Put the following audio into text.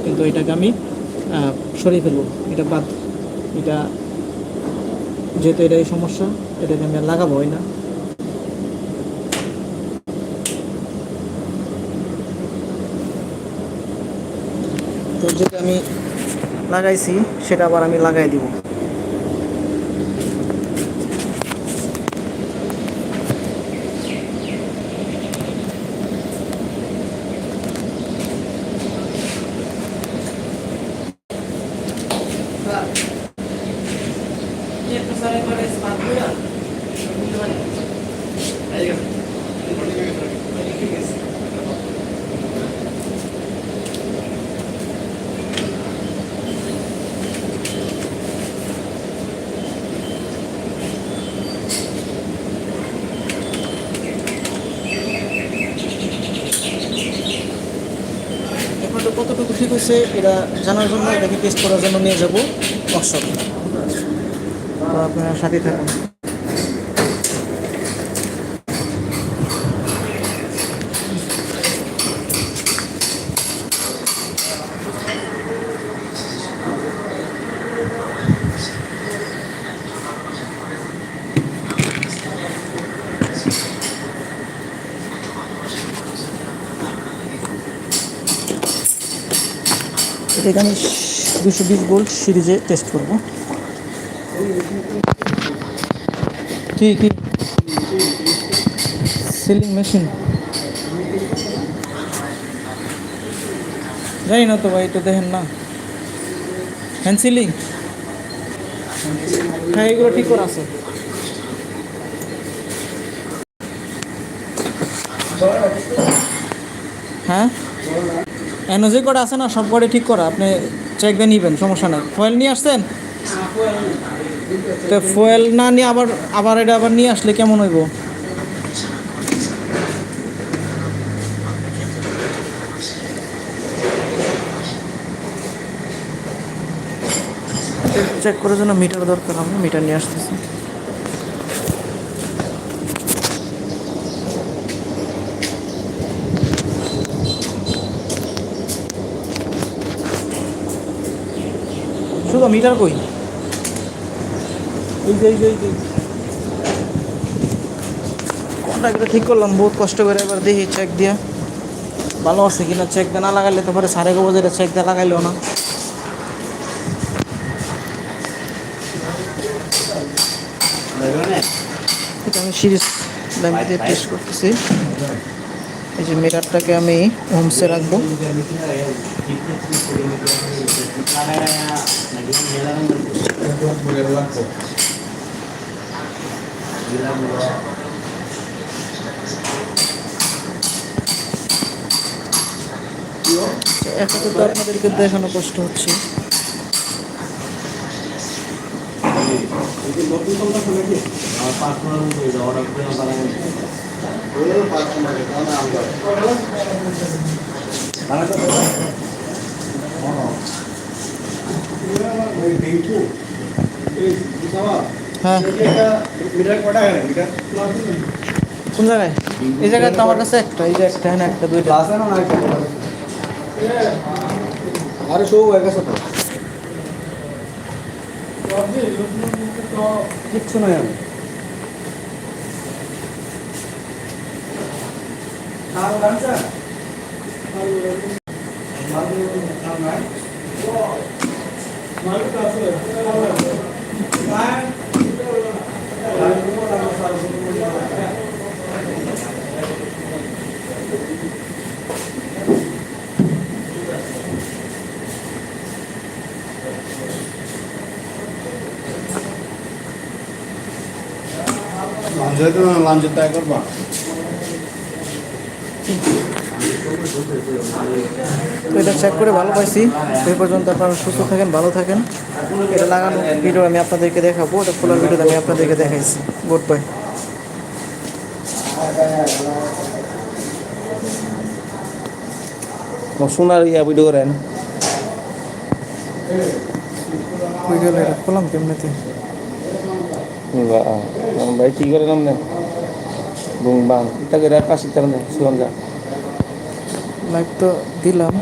কিন্তু এটাকে আমি সরিয়ে ফেলবো, এটা বাদ। এটা যেহেতু এটাই সমস্যা, এটাকে আমি আর লাগাবোই না। তো যেটা আমি লাগাইছি সেটা আবার আমি লাগাই দিব। এখন তো কতটুকু ঠিক হয়েছে এটা জানার জন্য, এটাকে টেস্ট করার জন্য নিয়ে যাবো ওয়ার্কশপ। তো আপনারা সাথে থাকুন। এটাকে আমি 220 ভোল্ট সিরিজে টেস্ট করব। কি কি সিলিং মেশিন জানি না তো ভাই, তো দেখেন না হ্যান্ড সিলিং। হ্যাঁ, এগুলো ঠিক করা আছে। হ্যাঁ, এনওজি করা আছে না, সব করে ঠিক করা। আপনি চেক দিয়ে নিবেন, সমস্যা নাই। ফয়েল নিয়ে আসছেন? তো ফয়েল না নিয়ে আবার আবার এটা আবার নিয়ে আসলে কেমন হইব? চেক করার জন্য মিটার দরকার, আমি মিটার নিয়ে আসতেছি। শুধু মিটার কই? এই যে কন্ট্রাক্টটা ঠিক করলাম বহুত কষ্ট করে, এবার দেখি চেক দিয়া ভালো আছে কিনা। চেক দিয়ে না লাগাইলে তো পরে সাড়ে গোবো, যেটা চেক দিয়ে লাগাইলেও না। এটা আমি সিরিজ লাইন দিয়ে টেস্ট করতেছি। এই যে মিটারটাকে আমি হোমসে রাখবো। এখন তো আপনাদেরকে দেখানো কষ্ট হচ্ছে। হ্যাঁ, কোন জায়গায়? এই জায়গায় তো আমার কাছে একটা, এই যে একটা, হ্যাঁ একটা, দুইটা আছে না? আরে শো হয়ে গেছে তো, কিচ্ছু নাই। আমি লাঞ্চের তাই করবা। তো এটা চেক করে ভালো পাইছি। সেই পর্যন্ত আপনারা সুস্থ থাকেন, ভালো থাকেন। এটা লাগানো ভিডিও আমি আপনাদেরকে দেখাবো, এটা খোলার ভিডিও আমি আপনাদেরকে দেখাইছি। Good bye. সোনার ভিডিও করেন, ভিডিও এটা খোলাম কেমনিতে? ভাই কি করে নাম নেন বুং বাং এটা করে কাশি তার সুগন্ধা লাইভ তো দিলাম।